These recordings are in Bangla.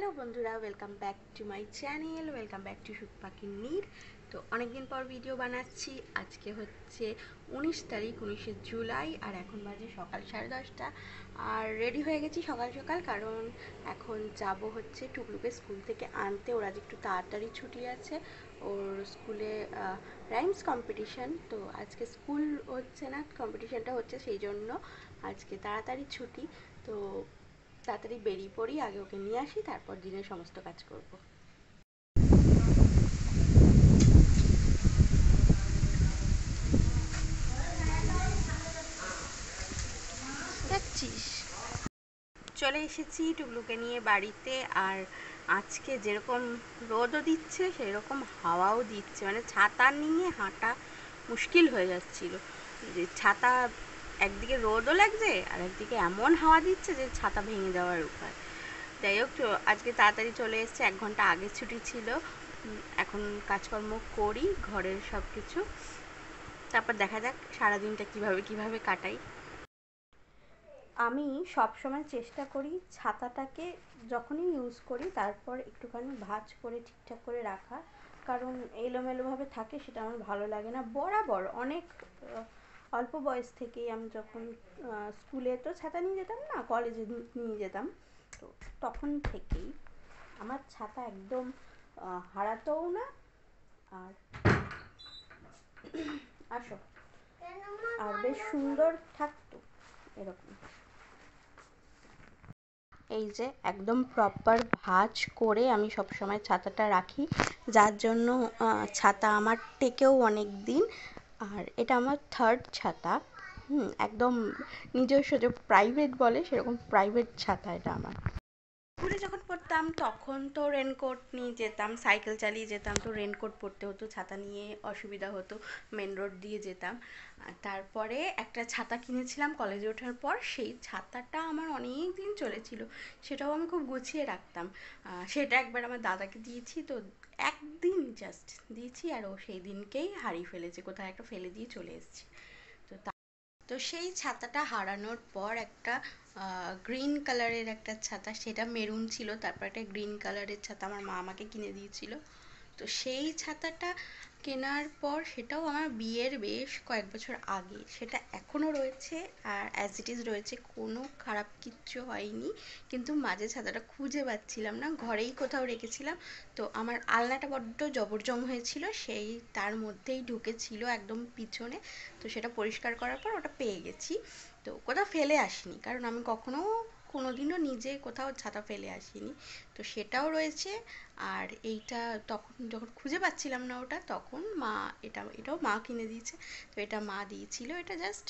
हेलो बंधुरा welcome back to my channel welcome back to সুখ পাখির নীড়। তো অনেকদিন পর ভিডিও বানাচ্ছি। আজকে হচ্ছে 19 তারিখ 19 জুলাই আর এখন বাজে সকাল 10:30 আর রেডি হয়ে গেছি সকাল সকাল, কারণ এখন যাব হচ্ছে টুকলুকে স্কুল থেকে আনতে। ওর আজ একটু তাড়াতাড়ি ছুটি আছে, ওর স্কুলে রাইমস কম্পিটিশন। তো আজকে স্কুল হচ্ছে না, কম্পিটিশনটা হচ্ছে, সেই জন্য আজকে তাড়াতাড়ি ছুটি। তো তাড়াতাড়ি বেরিয়ে পড়ি, আগে ওকে নিয়ে আসি, তারপর দিনের সমস্ত কাজ করব। দেখছিস, চলে এসেছি টুকলুকে নিয়ে বাড়িতে। আর আজকে যেরকম রোদও দিচ্ছে সেই রকম হাওয়াও দিচ্ছে, মানে ছাতা নিয়ে হাঁটা মুশকিল হয়ে যাচ্ছিল। যে ছাতা একদিকে রোদও লাগছে আর একদিকে এমন হাওয়া দিচ্ছে যে ছাতা ভেঙে যাওয়ার উপায়। যাই হোক, আজকে তাড়াতাড়ি চলে এসেছে, 1 ঘন্টা আগে ছুটি ছিল। এখন কাজকর্ম করি ঘরের সব কিছু, তারপর দেখা যাক সারাদিনটা কিভাবে কাটাই। আমি সবসময় চেষ্টা করি ছাতাটাকে যখনই ইউজ করি তারপর একটুখানি ভাঁজ করে ঠিকঠাক করে রাখা, কারণ এলোমেলোভাবে থাকে সেটা আমার ভালো লাগে না। বরাবর অনেক অল্প বয়স থেকেই আমি যখন স্কুলে তো ছাতা নিয়ে যেতাম না, কলেজে নিয়ে যেতাম, তো তখন থেকেই আমার ছাতা একদম হারাতেও না। আর আসো, আর বেশ সুন্দর থাকতো এরকম। এই যে একদম প্রপার ভাঁজ করে আমি সবসময় ছাতাটা রাখি, যার জন্য ছাতা আমার টেকেও অনেক দিন। আর এটা আমার 3rd ছাতা, একদম নিজস্ব, যে প্রাইভেট বলে সেরকম প্রাইভেট ছাতা এটা আমার। স্কুলে যখন পড়তাম তখন তো রেনকোট নিয়ে যেতাম, সাইকেল চালিয়ে যেতাম, তো রেনকোট পরতে হতো, ছাতা নিয়ে অসুবিধা হতো, মেন রোড দিয়ে যেতাম। তারপরে একটা ছাতা কিনেছিলাম কলেজে ওঠার পর, সেই ছাতাটা আমার অনেক দিন চলেছিল, সেটাও আমি খুব গুছিয়ে রাখতাম। সেটা একবার আমার দাদাকে দিয়েছি, তো একদিন জাস্ট দিয়েছি আর ও সেই দিনকেই হারিয়ে ফেলেছে, কোথায় একটা ফেলে দিয়ে চলে এসেছি। তো সেই ছাতাটা হারানোর পর একটা গ্রিন কালারের একটা ছাতা, সেটা মেরুন ছিল, তারপর একটা গ্রিন কালারের ছাতা আমার মা আমাকে কিনে দিয়েছিল। তো সেই ছাতাটা কেনার পর সেটাও আমার বিয়ের বেশ কয়েক বছর আগে, সেটা এখনও রয়েছে আর অ্যাজ ইট ইজ রয়েছে, কোনো খারাপ কিচ্ছু হয়নি। কিন্তু মাঝে ছাতাটা খুঁজে পাচ্ছিলাম না, ঘরেই কোথাও রেখেছিলাম, তো আমার আলনাটা বড্ড জবরজং হয়েছিল, সেই তার মধ্যেই ঢুকেছিল একদম পিছনে। তো সেটা পরিষ্কার করার পর ওটা পেয়ে গেছি। তো কোথাও ফেলে আসিনি, কারণ আমি কখনো কোনোদিনও নিজে কোথাও ছাতা ফেলে আসিনি, তো সেটাও রয়েছে। আর এইটা তখন যখন খুঁজে পাচ্ছিলাম না ওটা, তখন মা এটাও মা কিনে দিয়েছে। তো এটা মা দিয়েছিল, এটা জাস্ট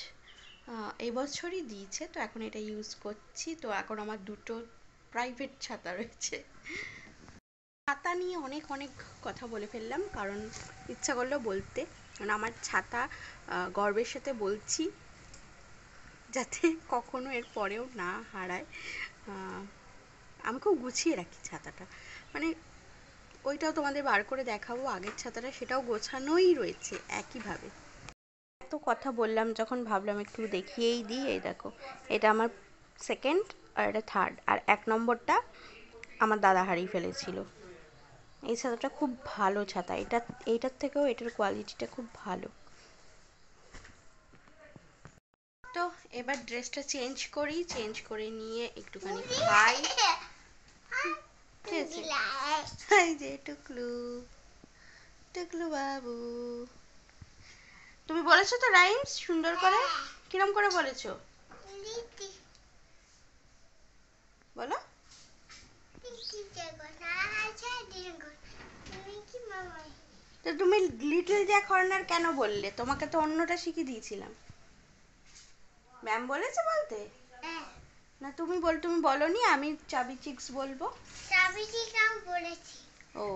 এই বছরই দিয়েছে, তো এখন এটা ইউজ করছি। তো এখন আমার 2টো প্রাইভেট ছাতা রয়েছে। ছাতা নিয়ে অনেক অনেক কথা বলে ফেললাম, কারণ ইচ্ছা করলো বলতে, কারণ আমার ছাতা গর্বের সাথে বলছি, যাতে কখনো এর পরেও না হারায়। আমি খুব গুছিয়ে রাখি ছাতাটা, মানে ওইটাও তোমাদের বার করে দেখাবো, আগের ছাতাটা সেটাও গোছানোই রয়েছে একইভাবে। এত কথা বললাম যখন, ভাবলাম একটু দেখিয়েই দিই। এই দেখো, এটা আমার 2nd আর এটা 3rd, আর 1 নম্বরটা আমার দাদা হারিয়ে ফেলেছিল। এই ছাতাটা খুব ভালো ছাতা, এইটার থেকেও এটার কোয়ালিটিটা খুব ভালো। তো এবার ড্রেসটা চেঞ্জ করি, চেঞ্জ করে নিয়ে একটুখানি খাই। এই যে টুকলু, টুকলু বাবু, তুমি বলেছো তো রাইমস সুন্দর করে, কিরম করে বলেছো বলো? তো তুমি লিটল জ্যাক হর্নার কেন বললে? তোমাকে তো অন্যটা শিখিয়ে দিয়েছিলাম। ম্যাম বলেছে বলতে? না তুমি বলনি, আমি চাবি চিক্স বলবো। চাবি চিক্স আমি বলেছি। ও,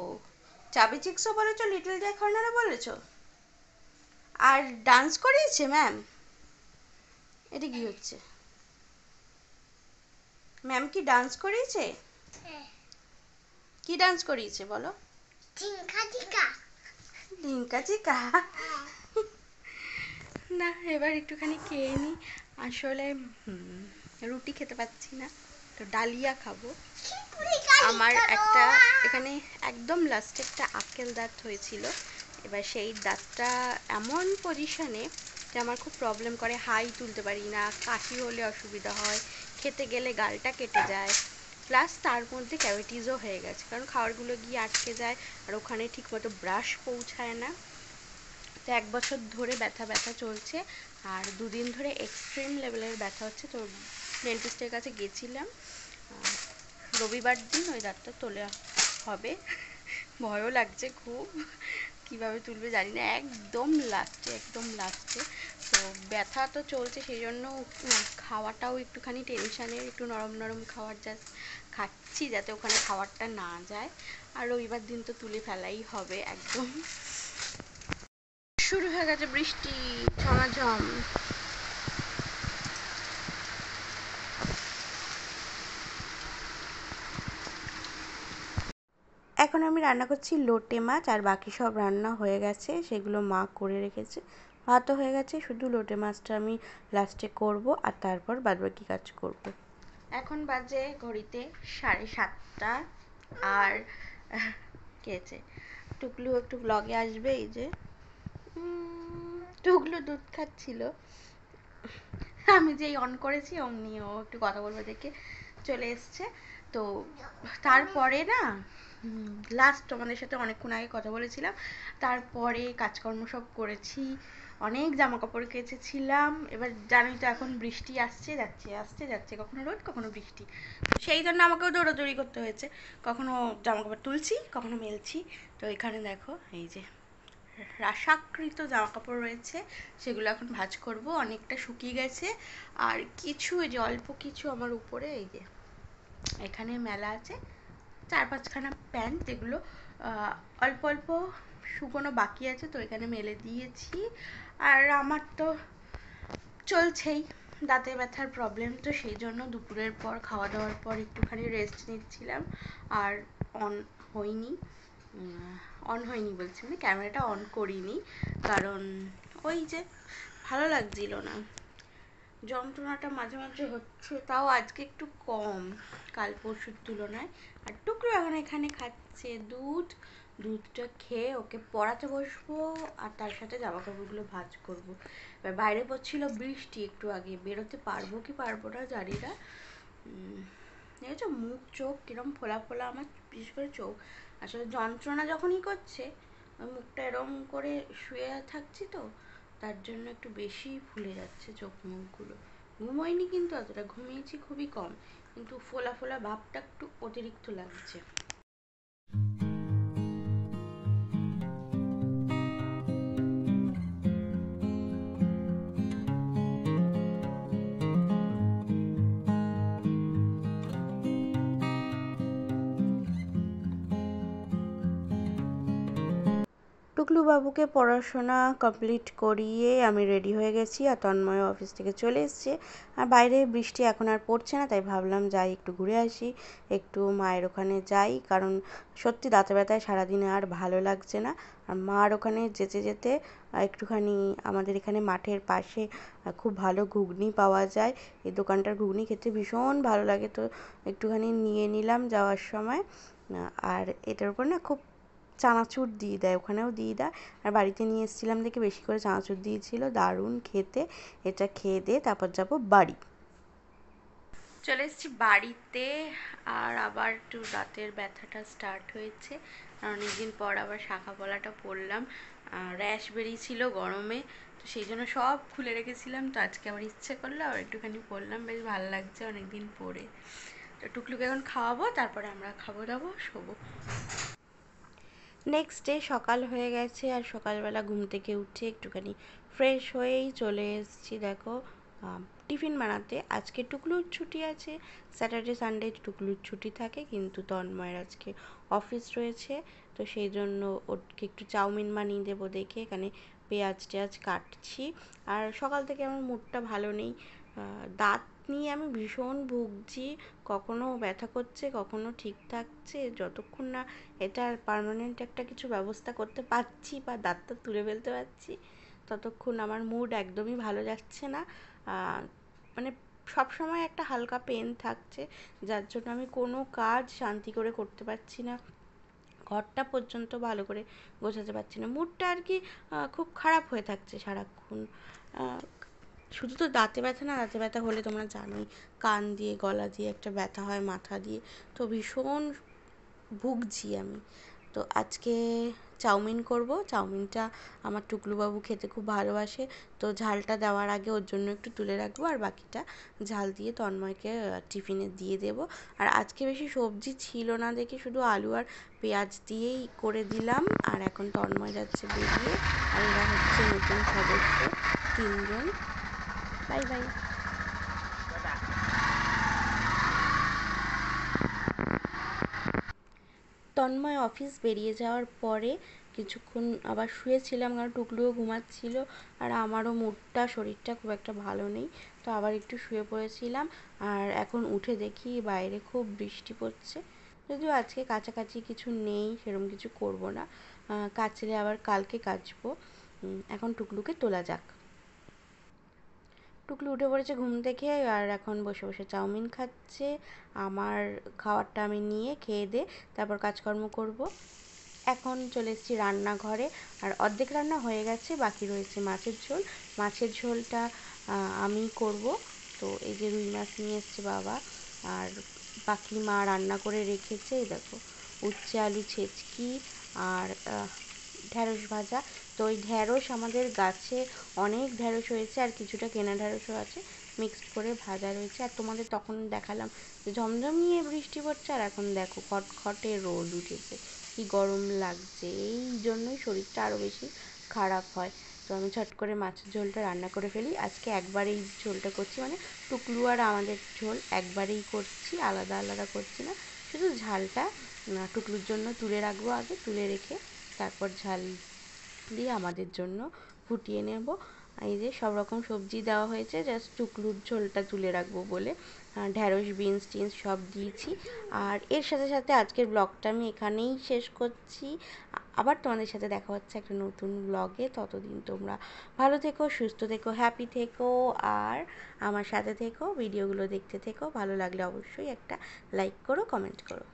চাবি চিক্সও বলেছো, লিটল জ্যাক হর্নারও বলেছো, আর ডান্স করিয়েছে ম্যাম? এটা কি হচ্ছে? ম্যাম কি ডান্স করিয়েছে? কি ডান্স করিয়েছে বলো? ঝিঙ্কা চিকা। ঝিঙ্কা চিকা? না, এবার একটুখানি খেয়ে নিই। আসলে রুটি খেতে পাচ্ছি না, তো ডালিয়া খাবো। আমার একটা এখানে একদম লাস্টে একটা আক্কেল দাঁত হয়েছিল। এবার সেই দাঁতটা এমন পজিশনে যে আমার খুব প্রবলেম করে, হাই তুলতে পারি না, কাশি হলে অসুবিধা হয়, খেতে গেলে গালটা কেটে যায়, প্লাস তার মধ্যে ক্যাভিটিসও হয়ে গেছে, কারণ খাবারগুলো গিয়ে আটকে যায় আর ওখানে ঠিকমতো ব্রাশ পৌঁছায় না। তো 1 বছর ধরে ব্যথা ব্যথা চলছে, আর 2 দিন ধরে এক্সট্রিম লেভেলের ব্যথা হচ্ছে। তো ডেন্টিস্টের কাছে গেছিলাম রবিবার দিন, ওই দাঁতটা তোলা হবে। ভয়ও লাগছে খুব, কিভাবে তুলবে জানি না, একদম লাস্টে একদম লাস্টে। তো ব্যথা তো চলছে, সেই জন্য খাওয়াটাও একটুখানি টেনশানের, একটু নরম নরম খাবার জাস্ট খাচ্ছি যাতে ওখানে খাবারটা না যায়। আর রবিবার দিন তো তুলে ফেলাই হবে একদম। শুরু হয়ে গেছে বৃষ্টি, ঝমাঝম। এখন আমি রান্না করছি লোটে মাছ, আর বাকি সব রান্না হয়ে গেছে, সেগুলো মা করে রেখেছে। ভাতও হয়ে গেছে, শুধু লোটে মাছটা আমি লাস্টে করব, আর তারপর বাদবাকি কাজ করব। এখন বাজে ঘড়িতে 7:30, আর কেছে টুকলু একটু ব্লগে আসবে। এই যে টুকলু দুধ খাচ্ছিল, আমি যেই অন করেছি অমনি ও একটু কথা বলবে দেখে চলে এসছে। তো তারপরে না লাস্ট তোমাদের সাথে অনেকক্ষণ আগে কথা বলেছিলাম, তারপরে কাজকর্ম সব করেছি, অনেক জামা কাপড় কেচেছিলাম। এবার জানোই তো এখন বৃষ্টি আসছে যাচ্ছে আসছে যাচ্ছে, কখনো রোদ কখনো বৃষ্টি, সেই জন্য আমাকেও দৌড়াদৌড়ি করতে হয়েছে, কখনো জামা কাপড় তুলছি কখনো মেলছি। তো এখানে দেখো এই যে রাশাকৃত জামা কাপড় রয়েছে, সেগুলো এখন ভাঁজ করব, অনেকটা শুকিয়ে গেছে। আর কিছু এই যে অল্প কিছু আমার উপরে এই যে এখানে মেলা আছে 4-5খানা প্যান্ট, যেগুলো অল্প অল্প শুকনো বাকি আছে, তো এখানে মেলে দিয়েছি। আর আমার তো চলছেই দাঁতে ব্যথার প্রবলেম, তো সেই জন্য দুপুরের পর খাওয়া দাওয়ার পর একটুখানি রেস্ট নিচ্ছিলাম। আর অন হয়নি, বলছি মানে ক্যামেরাটা অন করিনি, কারণ ওই যে ভালো লাগছিল না, যন্ত্রণাটা মাঝে মাঝে হচ্ছে, তাও আজকে একটু কম কাল পরশুর তুলনায়। আর টুকরো এখন এখানে খাচ্ছে দুধটা খেয়ে ওকে পড়াতে বসবো, আর তার সাথে জামা কাপড়গুলো ভাঁজ করবো। এবার বাইরে পড়ছিল বৃষ্টি, একটু আগে বেরোতে পারবো কি পারবো না জানি না। দেখেছো মুখ চোখ কিরম ফোলা ফোলা আমার, বিশেষ করে চোখ, আসলে যন্ত্রণা যখনই করছে ওই মুখটা এরম করে শুয়ে থাকছি, তো তার জন্য একটু বেশি ফুলে যাচ্ছে চোখ মুখগুলো। ঘুমোইনি কিন্তু অতটা, ঘুমিয়েছি খুবই কম, কিন্তু ফোলা ফোলা ভাবটা একটু অতিরিক্ত লাগছে। টুকলু বাবুকে পড়াশোনা কমপ্লিট করিয়ে আমি রেডি হয়ে গেছি, আর তন্ময় অফিস থেকে চলে এসছে। আর বাইরে বৃষ্টি এখন আর পড়ছে না, তাই ভাবলাম যাই একটু ঘুরে আসি, একটু মায়ের ওখানে যাই, কারণ সত্যি দাঁতে ব্যথায় সারাদিনে আর ভালো লাগছে না। আর মার ওখানে যেতে যেতে একটুখানি আমাদের এখানে মাঠের পাশে খুব ভালো ঘুগনি পাওয়া যায়, এই দোকানটার ঘুগনি খেতে ভীষণ ভালো লাগে, তো একটুখানি নিয়ে নিলাম যাওয়ার সময়। আর এটার উপর না খুব চানাচুর দিয়ে দেয়, ওখানেও দিয়ে দেয়, আর বাড়িতে নিয়ে এসেছিলাম দেখে বেশি করে চানাচুর দিয়েছিল, দারুণ খেতে। এটা খেয়ে দিয়ে তারপর যাব বাড়ি। চলে এসেছি বাড়িতে, আর আবার একটু দাঁতের ব্যথাটা স্টার্ট হয়েছে, আর অনেকদিন পর আবার শাখা পলাটা পরলাম, র্যাশ বেরিয়েছিল গরমে, তো সেই জন্য সব খুলে রেখেছিলাম, তো আজকে আবার ইচ্ছে করলো আর একটুখানি পরলাম, বেশ ভালো লাগছে অনেকদিন পরে। তো টুকলুকে এখন খাওয়াবো, তারপরে আমরা খাবো দাবো শোবো। নেক্সট ডে সকাল হয়ে গেছে, আর সকালবেলা ঘুম থেকে উঠে একটুখানি ফ্রেশ হয়েই চলে এসেছি দেখো টিফিন বানাতে। আজকে টুকলুর ছুটি আছে, স্যাটারডে সানডে টুকলুর ছুটি থাকে, কিন্তু তন্ময়ের আজকে অফিস রয়েছে, তো সেই জন্য ওকে একটু চাউমিন বানিয়ে দেবো দেখে এখানে পেঁয়াজ টেয়াজ কাটছি। আর সকাল থেকে আমার মুডটা ভালো নেই, দাঁত নিয়ে আমি ভীষণ ভুগছি, কখনো ব্যথা করছে কখনো ঠিক থাকছে, যতক্ষণ না এটার পার্মানেন্ট একটা কিছু ব্যবস্থা করতে পারছি বা দাঁতটা তুলে ফেলতে পারছি, ততক্ষণ আমার মুড একদমই ভালো যাচ্ছে না। মানে সবসময় একটা হালকা পেন থাকছে, যার জন্য আমি কোনো কাজ শান্তি করে করতে পারছি না, ঘরটা পর্যন্ত ভালো করে গোছাতে পারছি না। মুডটা আর কি খুব খারাপ হয়ে থাকছে সারাক্ষণ। শুধু তো দাঁতে ব্যথা না, দাঁতে ব্যথা হলে তোমরা জানোই কান দিয়ে গলা দিয়ে একটা ব্যথা হয়, মাথা দিয়ে, তো ভীষণ ভুগছি আমি। তো আজকে চাউমিন করব। চাউমিনটা আমার টুকলুবাবু খেতে খুব ভালোবাসে, তো ঝালটা দেওয়ার আগে ওর জন্য একটু তুলে রাখবো, আর বাকিটা ঝাল দিয়ে তন্ময়কে টিফিনে দিয়ে দেবো। আর আজকে বেশি সবজি ছিল না দেখে শুধু আলু আর পেঁয়াজ দিয়েই করে দিলাম। আর এখন তন্ময় যাচ্ছে বেরিয়ে, আর এরা হচ্ছে নতুন সদস্য 3 জন। Bye bye. তন্ময় অফিস বেরিয়ে যাওয়ার পরে কিছুক্ষণ আবার শুয়েছিলাম, কারণ টুকলুও ঘুমাচ্ছিল আর আমারও মুডটা শরীরটা খুব একটা ভালো নেই, তো আবার একটু শুয়ে পড়েছিলাম। আর এখন উঠে দেখি বাইরে খুব বৃষ্টি পড়ছে, যদিও আজকে কাছাকাছি কিছু নেই, সেরকম কিছু করব না, কাচলে আবার কালকে কাচবো। এখন টুকলুকে তোলা যাক। টুকলু উঠে পড়েছে ঘুম থেকে, আর এখন বসে বসে চাউমিন খাচ্ছে। আমার খাবারটা আমি নিয়ে খেয়ে দিয়ে তারপর কাজকর্ম করব। এখন চলে এসেছি রান্নাঘরে, আর অর্ধেক রান্না হয়ে গেছে, বাকি রয়েছে মাছের ঝোল। মাছের ঝোলটা আমি করব। তো এই যে রুই মাছ নিয়ে এসছে বাবা, আর বাকি মা রান্না করে রেখেছে। এই দেখো, উচ্ছে আলু ছেচকি আর ঢ্যাঁড়স ভাজা। তো ওই ঢ্যাঁড়স আমাদের গাছে অনেক ঢ্যাঁড়স হয়েছে, আর কিছুটা কেনা ঢ্যাঁড়সও আছে, মিক্সড করে ভাজা রয়েছে। আর তোমাদের তখন দেখালাম যে ঝমঝমিয়ে বৃষ্টি পড়ছে, আর এখন দেখো খটখটে রোদ উঠেছে, কি গরম লাগছে, এই জন্যই শরীরটা আরও বেশি খারাপ হয়। তো আমি ঝট করে মাছের ঝোলটা রান্না করে ফেলি। আজকে একবারেই ঝোলটা করছি, মানে টুকলু আর আমাদের ঝোল একবারেই করছি, আলাদা আলাদা করছি না। শুধু ঝালটা টুকলুর জন্য তুলে রাখবো, আগে তুলে রেখে তারপর ঝাল দিয়ে আমাদের জন্য ফুটিয়ে নেব। এই যে সব রকম সবজি দেওয়া হয়েছে, জাস্ট টুকলুর ঝোলটা তুলে রাখবো বলে। ঢ্যাঁড়স বিনস টিনস সব দিয়েছি। আর এর সাথে সাথে আজকের ব্লগটা আমি এখানেই শেষ করছি। আবার তোমাদের সাথে দেখা হচ্ছে একটা নতুন ব্লগে। ততদিন তোমরা ভালো থেকো, সুস্থ থেকো, হ্যাপি থেকো, আর আমার সাথে থেকো, ভিডিওগুলো দেখতে থেকো। ভালো লাগলে অবশ্যই একটা লাইক করো, কমেন্ট করো।